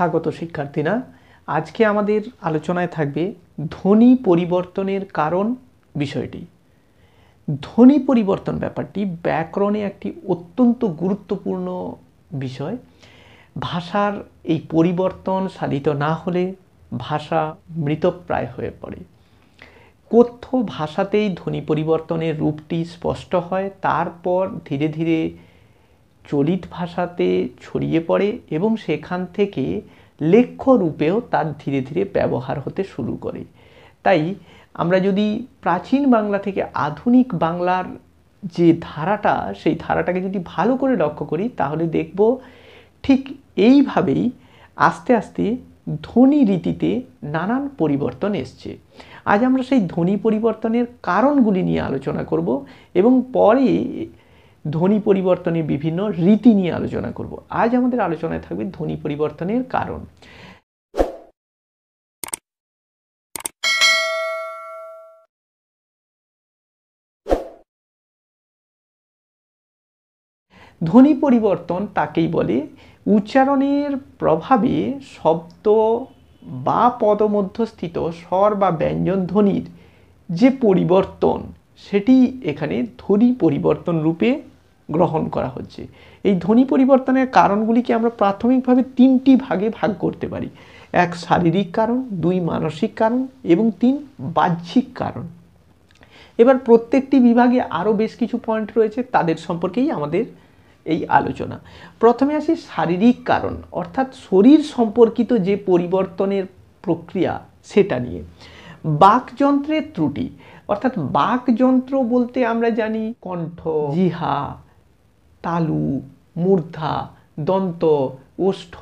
স্বাগত শিক্ষার্থীরা। আজকে আমাদের আলোচনায় থাকবে ধ্বনি পরিবর্তনের কারণ বিষয়টি। ধ্বনি পরিবর্তন ব্যাপারটি ব্যাকরণে একটি অত্যন্ত গুরুত্বপূর্ণ বিষয়। ভাষার এই পরিবর্তন সাধিত না হলে ভাষা মৃতপ্রায় হয়ে পড়ে। কথ্য ভাষাতেই ধ্বনি পরিবর্তনের রূপটি স্পষ্ট হয়, তারপর ধীরে ধীরে চলিত ভাষাতে ছড়িয়ে পড়ে এবং সেখান থেকে লেখ্য রূপেও তার ধীরে ধীরে ব্যবহার হতে শুরু করে। তাই আমরা যদি প্রাচীন বাংলা থেকে আধুনিক বাংলার যে ধারাটা, সেই ধারাটাকে যদি ভালো করে লক্ষ্য করি তাহলে দেখব ঠিক এইভাবেই আস্তে আস্তে ধ্বনি রীতিতে নানান পরিবর্তন এসছে। আজ আমরা সেই ধ্বনি পরিবর্তনের কারণগুলি নিয়ে আলোচনা করব এবং পরে ধ্বনি পরিবর্তনের বিভিন্ন রীতি নিয়ে আলোচনা করব। আজ আমাদের আলোচনায় থাকবে ধ্বনি পরিবর্তনের কারণ। ধ্বনি পরিবর্তন তাকেই বলে উচ্চারণের প্রভাবে শব্দ বা পদমধ্যস্থিত স্বর বা ব্যঞ্জন ধ্বনির যে পরিবর্তন, সেটি এখানে ধ্বনি পরিবর্তন রূপে গ্রহণ করা হচ্ছে। এই ধ্বনি পরিবর্তনের কারণগুলিকে আমরা প্রাথমিকভাবে তিনটি ভাগে ভাগ করতে পারি। এক শারীরিক কারণ, দুই মানসিক কারণ এবং তিন বাহ্যিক কারণ। এবার প্রত্যেকটি বিভাগে আরও বেশ কিছু পয়েন্ট রয়েছে, তাদের সম্পর্কেই আমাদের এই আলোচনা। প্রথমে আসি শারীরিক কারণ, অর্থাৎ শরীর সম্পর্কিত যে পরিবর্তনের প্রক্রিয়া সেটা নিয়ে। বাকযন্ত্রের ত্রুটি, অর্থাৎ বাকযন্ত্র বলতে আমরা জানি কণ্ঠ, জিহ্বা, তালু, মূর্ধা, দন্ত, ওষ্ঠ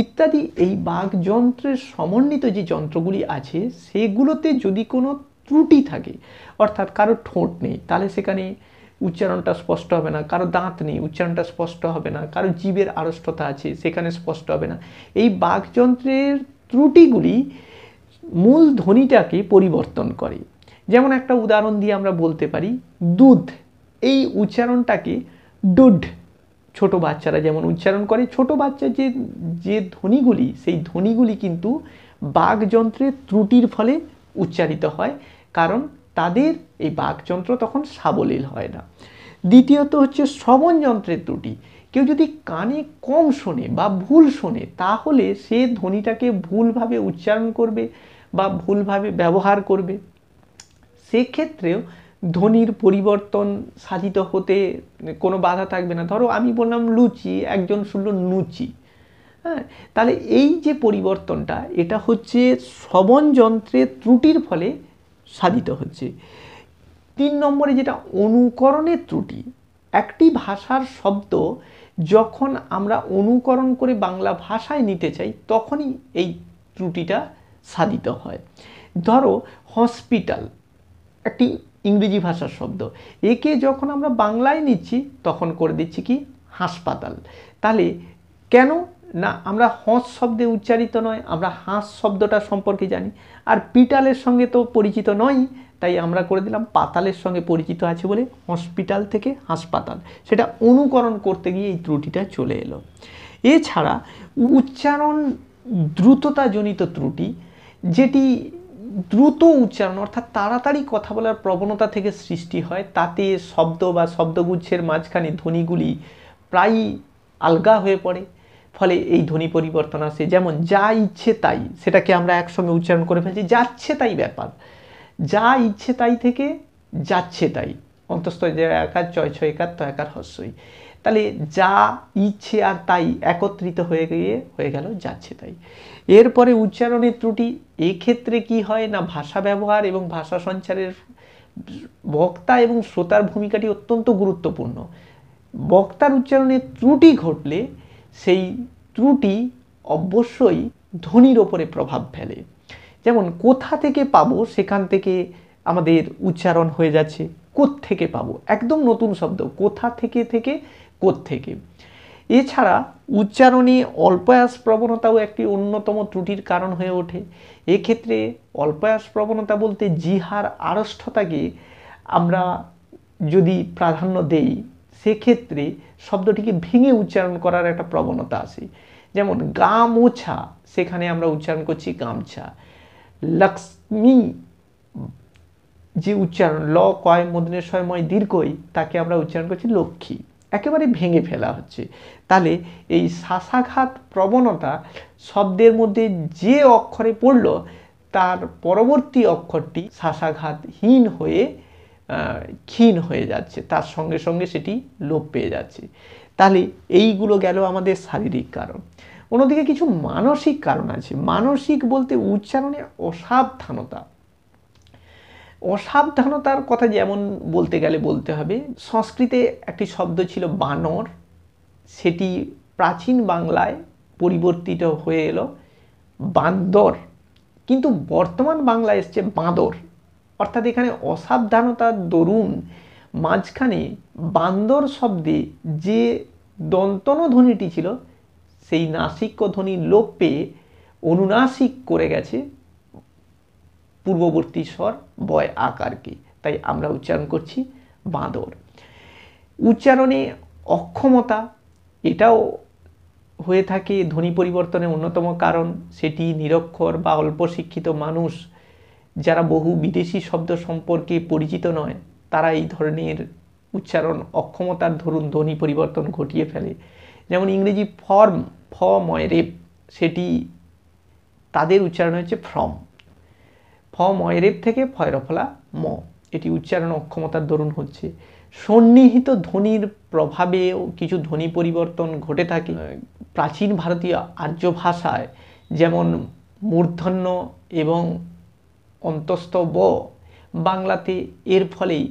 ইত্যাদি। এই বাকযন্ত্রের সমন্বিত যে যন্ত্রগুলি আছে সেগুলোতে যদি কোনো ত্রুটি থাকে, অর্থাৎ কারো ঠোঁট নেই তাহলে সেখানে উচ্চারণটা স্পষ্ট হবে না, কারো দাঁত নেই উচ্চারণটা স্পষ্ট হবে না, কারো জিভের আড়ষ্টতা আছে সেখানে স্পষ্ট হবে না। এই বাকযন্ত্রের ত্রুটিগুলি মূল ধ্বনিটাকে পরিবর্তন করে। যেমন একটা উদাহরণ দিয়ে আমরা বলতে পারি দুধ, এই উচ্চারণটাকে দুধ ছোট বাচ্চারা যেমন উচ্চারণ করে, ছোট বাচ্চার যে ধ্বনিগুলি, সেই ধ্বনিগুলি কিন্তু বাকযন্ত্রের ত্রুটির ফলে উচ্চারিত হয়, কারণ তাদের এই বাকযন্ত্র তখন সাবলীল হয় না। দ্বিতীয়ত হচ্ছে শ্রবণ যন্ত্রের ত্রুটি। কেউ যদি কানে কম শোনে বা ভুল শোনে তাহলে সে ধ্বনিটাকে ভুলভাবে উচ্চারণ করবে বা ভুলভাবে ব্যবহার করবে। সেক্ষেত্রেও ধ্বনির পরিবর্তন সাধিত হতে কোনো বাধা থাকবে না। ধরো আমি বললাম লুচি, একজন শুনল নুচি, হ্যাঁ, তাহলে এই যে পরিবর্তনটা এটা হচ্ছে শ্রবণ যন্ত্রের ত্রুটির ফলে সাধিত হচ্ছে। 3 নম্বরে যেটা অনুকরণের ত্রুটি। একটি ভাষার শব্দ যখন আমরা অনুকরণ করে বাংলা ভাষায় নিতে চাই তখনই এই ত্রুটিটা সাধিত হয়। ধরো হসপিটাল একটি ইংরেজি ভাষার শব্দ, একে যখন আমরা বাংলায় নিচ্ছি তখন করে দিচ্ছি কি হাসপাতাল। তাহলে কেন না, আমরা হস শব্দে উচ্চারিত নয়, আমরা হাঁস শব্দটা সম্পর্কে জানি, আর পিটালের সঙ্গে তো পরিচিত নয়, তাই আমরা করে দিলাম পাতালের সঙ্গে পরিচিত আছে বলে হসপিটাল থেকে হাসপাতাল। সেটা অনুকরণ করতে গিয়ে এই ত্রুটিটা চলে এলো। এছাড়া উচ্চারণ দ্রুততাজনিত ত্রুটি, যেটি দ্রুত উচ্চারণ অর্থাৎ তাড়াতাড়ি কথা বলার প্রবণতা থেকে সৃষ্টি হয়, তাতে শব্দ বা শব্দগুচ্ছের মাঝখানে ধ্বনিগুলি প্রায়ই আলগা হয়ে পড়ে, ফলে এই ধ্বনি পরিবর্তন আসে। যেমন যা ইচ্ছে তাই, সেটাকে আমরা একসঙ্গে উচ্চারণ করে ফেলছি যাচ্ছে তাই ব্যাপার, যা ইচ্ছে তাই থেকে যাচ্ছে তাই, অন্তস্থ যে একার চয় ছয় একার তো একার হস্যই, তাহলে যা ইচ্ছে আর তাই একত্রিত হয়ে গেল যাচ্ছে তাই। এরপরে উচ্চারণের ত্রুটি, এক্ষেত্রে কি হয় না, ভাষা ব্যবহার এবং ভাষা সঞ্চারের বক্তা এবং শ্রোতার ভূমিকাটি অত্যন্ত গুরুত্বপূর্ণ। বক্তার উচ্চারণের ত্রুটি ঘটলে সেই ত্রুটি অবশ্যই ধ্বনির ওপরে প্রভাব ফেলে। যেমন কোথা থেকে পাবো, সেখান থেকে আমাদের উচ্চারণ হয়ে যাচ্ছে কোত্থেকে পাবো, একদম নতুন শব্দ, কোথা থেকে থেকে কোত্থেকে। এছাড়া উচ্চারণে অল্পায়াস প্রবণতাও একটি অন্যতম ত্রুটির কারণ হয়ে ওঠে। এক্ষেত্রে অল্পায়াস প্রবণতা বলতে জিহ্বার আড়ষ্টতাকে আমরা যদি প্রাধান্য দেই সেক্ষেত্রে শব্দটিকে ভেঙে উচ্চারণ করার একটা প্রবণতা আসে। যেমন গামোছা, সেখানে আমরা উচ্চারণ করছি গামছা। লক্ষ্মী, যে উচ্চারণ ল কয় মূর্ধন্য ষ ময় দীর্ঘই, তাকে আমরা উচ্চারণ করছি লক্ষ্মী। একেবারে ভেঙে ফেলা হচ্ছে। তাহলে এই শ্বাসাঘাত প্রবণতা শব্দের মধ্যে যে অক্ষরে পড়ল তার পরবর্তী অক্ষরটি শ্বাসাঘাতহীন হয়ে ক্ষীণ হয়ে যাচ্ছে, তার সঙ্গে সঙ্গে সেটি লোপ পেয়ে যাচ্ছে। তাহলে এইগুলো গেল আমাদের শারীরিক কারণ। অন্যদিকে কিছু মানসিক কারণ আছে। মানসিক বলতে উচ্চারণে অসাবধানতা। অসাবধানতার কথা যেমন বলতে গেলে বলতে হবে, সংস্কৃতে একটি শব্দ ছিল বানর, সেটি প্রাচীন বাংলায় পরিবর্তিত হয়ে এলো বান্দর, কিন্তু বর্তমান বাংলায় এসছে বাঁদর। অর্থাৎ এখানে অসাবধানতার দরুন মাঝখানে বান্দর শব্দে যে দন্তন ধ্বনিটি ছিল সেই নাসিক্য ধ্বনি লোপ পেয়ে অনুনাসিক করে গেছে পূর্ববর্তী স্বর বয় আকারকে, তাই আমরা উচ্চারণ করছি বাঁদর। উচ্চারণে অক্ষমতা, এটাও হয়ে থাকে ধ্বনি পরিবর্তনের অন্যতম কারণ। সেটি নিরক্ষর বা অল্প শিক্ষিত মানুষ যারা বহু বিদেশি শব্দ সম্পর্কে পরিচিত নয়, তারা এই ধরনের উচ্চারণ অক্ষমতার ধরুন ধ্বনি পরিবর্তন ঘটিয়ে ফেলে। যেমন ইংরেজি ফর্ম, ফ ময় রেপ, সেটি তাদের উচ্চারণ হচ্ছে ফ্রম। ফ ময় রেপ থেকে ফয়রফলা ম, এটি উচ্চারণ অক্ষমতার দরুন হচ্ছে। সন্নিহিত ধ্বনির প্রভাবেও কিছু ধ্বনি পরিবর্তন ঘটে থাকে প্রাচীন ভারতীয় আর্য ভাষায়, যেমন মূর্ধন্য এবং অন্তস্থ ব বাংলাতে এর ফলেই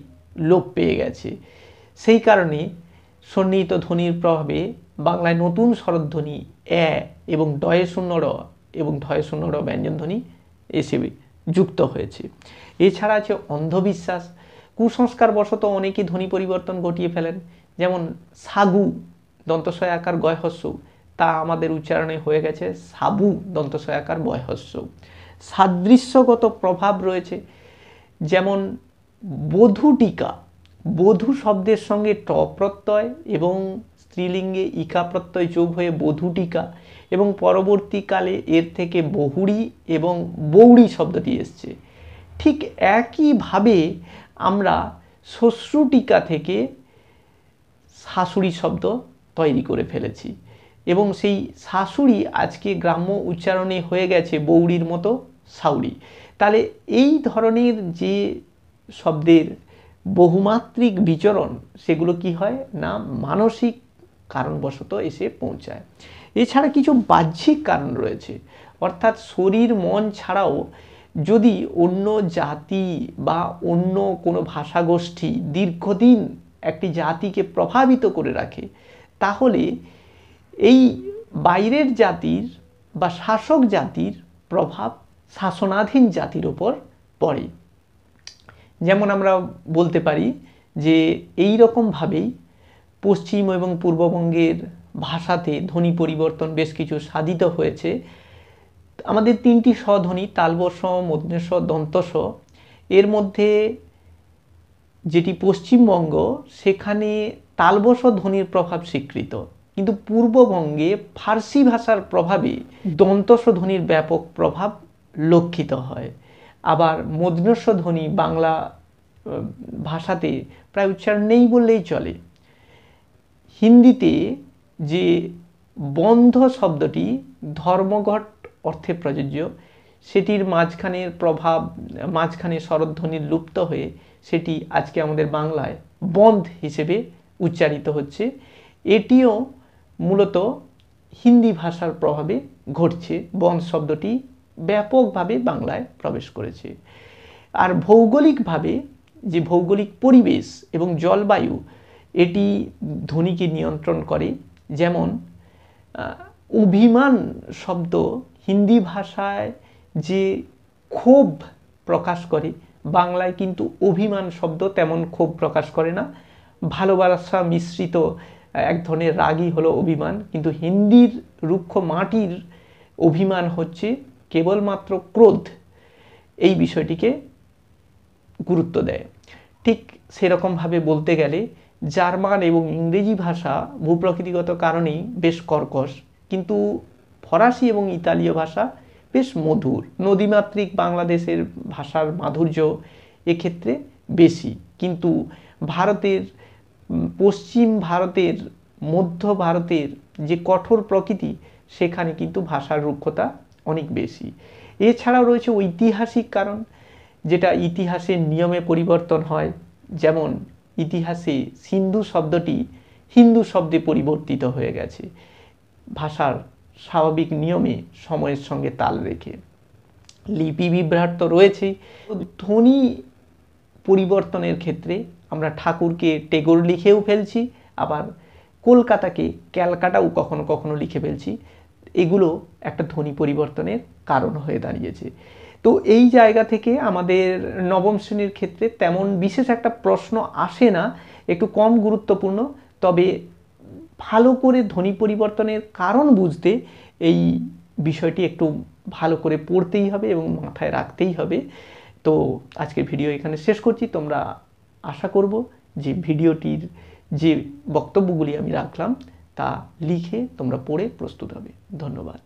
লোপ পেয়ে গেছে। সেই কারণে সন্নিহিত ধ্বনির প্রভাবে বাংলায় নতুন স্বরধ্বনি এ এবং ডয়ে শূন্য র এবং ধয়ে শূন্য র ব্যঞ্জন ধ্বনি এসে যুক্ত হয়েছে। এছাড়া আছে অন্ধবিশ্বাস। কুসংস্কার বশত অনেকেই ধ্বনি পরিবর্তন ঘটিয়ে ফেলেন। যেমন সাগু দন্তস্বয় আকার গয় হস্য, তা আমাদের উচ্চারণে হয়ে গেছে সাবু দন্তস্বয় আকার বয় হস্য। সাদৃশ্যগত প্রভাব রয়েছে, যেমন বধূ টিকা, বধূ শব্দের সঙ্গে ট প্রত্যয় এবং স্ত্রীলিঙ্গে ইকা প্রত্যয় যোগ হয়ে বধূ টিকা, এবং পরবর্তীকালে এর থেকে বহুড়ি এবং বৌড়ি শব্দটি এসছে। ঠিক একইভাবে আমরা শ্বশ্রুটিকা থেকে শাশুড়ি শব্দ তৈরি করে ফেলেছি, এবং সেই শাশুড়ি আজকে গ্রাম্য উচ্চারণে হয়ে গেছে বৌড়ির মতো সাউরি। তাহলে এই ধরনের যে শব্দের বহুমাত্রিক বিচরণ, সেগুলো কি হয় না মানসিক কারণবশত এসে পৌঁছায়। এছাড়া কিছু বাহ্যিক কারণ রয়েছে, অর্থাৎ শরীর মন ছাড়াও যদি অন্য জাতি বা অন্য কোনো ভাষাগোষ্ঠী দীর্ঘদিন একটি জাতিকে প্রভাবিত করে রাখে, তাহলে এই বাইরের জাতির বা শাসক জাতির প্রভাব শাসনাধীন জাতির ওপর পড়ে। যেমন আমরা বলতে পারি যে এই রকমভাবেই পশ্চিম এবং পূর্ববঙ্গের ভাষাতে ধ্বনি পরিবর্তন বেশ কিছু সাধিত হয়েছে। আমাদের তিনটি স্বধ্বনি তালবস, মূর্ধন্য ষ, দন্ত স, এর মধ্যে যেটি পশ্চিমবঙ্গ, সেখানে তালবস ধ্বনির প্রভাব স্বীকৃত, কিন্তু পূর্ববঙ্গে ফার্সি ভাষার প্রভাবে দন্তস ধ্বনির ব্যাপক প্রভাব লক্ষিত হয়। আবার মূর্ধন্য ষ ধ্বনি বাংলা ভাষাতে প্রায় উচ্চারণ নেই বললেই চলে। হিন্দিতে যে বন্ধ শব্দটি ধর্মঘট অর্থে প্রযোজ্য, সেটির মাঝখানের প্রভাব, মাঝখানে স্বরধ্বনির লুপ্ত হয়ে সেটি আজকে আমাদের বাংলায় বন্ধ হিসেবে উচ্চারিত হচ্ছে। এটিও মূলত হিন্দি ভাষার প্রভাবে ঘটছে। বন্ধ শব্দটি ব্যাপকভাবে বাংলায় প্রবেশ করেছে। আর ভৌগোলিকভাবে যে ভৌগোলিক পরিবেশ এবং জলবায়ু, এটি ধ্বনিকে নিয়ন্ত্রণ করে। যেমন অভিমান শব্দ হিন্দি ভাষায় যে ক্ষোভ প্রকাশ করে, বাংলায় কিন্তু অভিমান শব্দ তেমন ক্ষোভ প্রকাশ করে না। ভালোবাসা মিশ্রিত এক ধরনের রাগই হলো অভিমান, কিন্তু হিন্দির রুক্ষ মাটির অভিমান হচ্ছে কেবলমাত্র ক্রোধ, এই বিষয়টিকে গুরুত্ব দেয়। ঠিক সেরকমভাবে বলতে গেলে জার্মান এবং ইংরেজি ভাষা ভূপ্রকৃতিগত কারণেই বেশ কর্কশ, কিন্তু ফরাসি এবং ইতালীয় ভাষা বেশ মধুর। নদীমাতৃক বাংলাদেশের ভাষার মাধুর্য এক্ষেত্রে বেশি, কিন্তু ভারতের পশ্চিম ভারতের, মধ্য ভারতের যে কঠোর প্রকৃতি, সেখানে কিন্তু ভাষার রুক্ষতা অনেক বেশি। এছাড়াও রয়েছে ঐতিহাসিক কারণ, যেটা ইতিহাসের নিয়মে পরিবর্তন হয়। যেমন ইতিহাসে সিন্ধু শব্দটি হিন্দু শব্দে পরিবর্তিত হয়ে গেছে ভাষার স্বাভাবিক নিয়মে সময়ের সঙ্গে তাল রেখে। লিপি বিভ্রাট তো রয়েছেই। ধ্বনি পরিবর্তনের ক্ষেত্রে আমরা ঠাকুরকে টেগোর লিখেও ফেলছি, আবার কলকাতাকে ক্যালকাটাও কখনো কখনো লিখে ফেলছি। এগুলো একটা ধ্বনি পরিবর্তনের কারণ হয়ে দাঁড়িয়েছে। তো এই জায়গা থেকে আমাদের নবম শ্রেণীর ক্ষেত্রে তেমন বিশেষ একটা প্রশ্ন আসে না, একটু কম গুরুত্বপূর্ণ। তবে ভালো করে ধ্বনি পরিবর্তনের কারণ বুঝতে এই বিষয়টি একটু ভালো করে পড়তেই হবে এবং মাথায় রাখতেই হবে। তো আজকের ভিডিও এখানে শেষ করছি। তোমরা আশা করব যে ভিডিওটির যে বক্তব্যগুলি আমি রাখলাম তা লিখে তোমরা পড়ে প্রস্তুত হবে। ধন্যবাদ।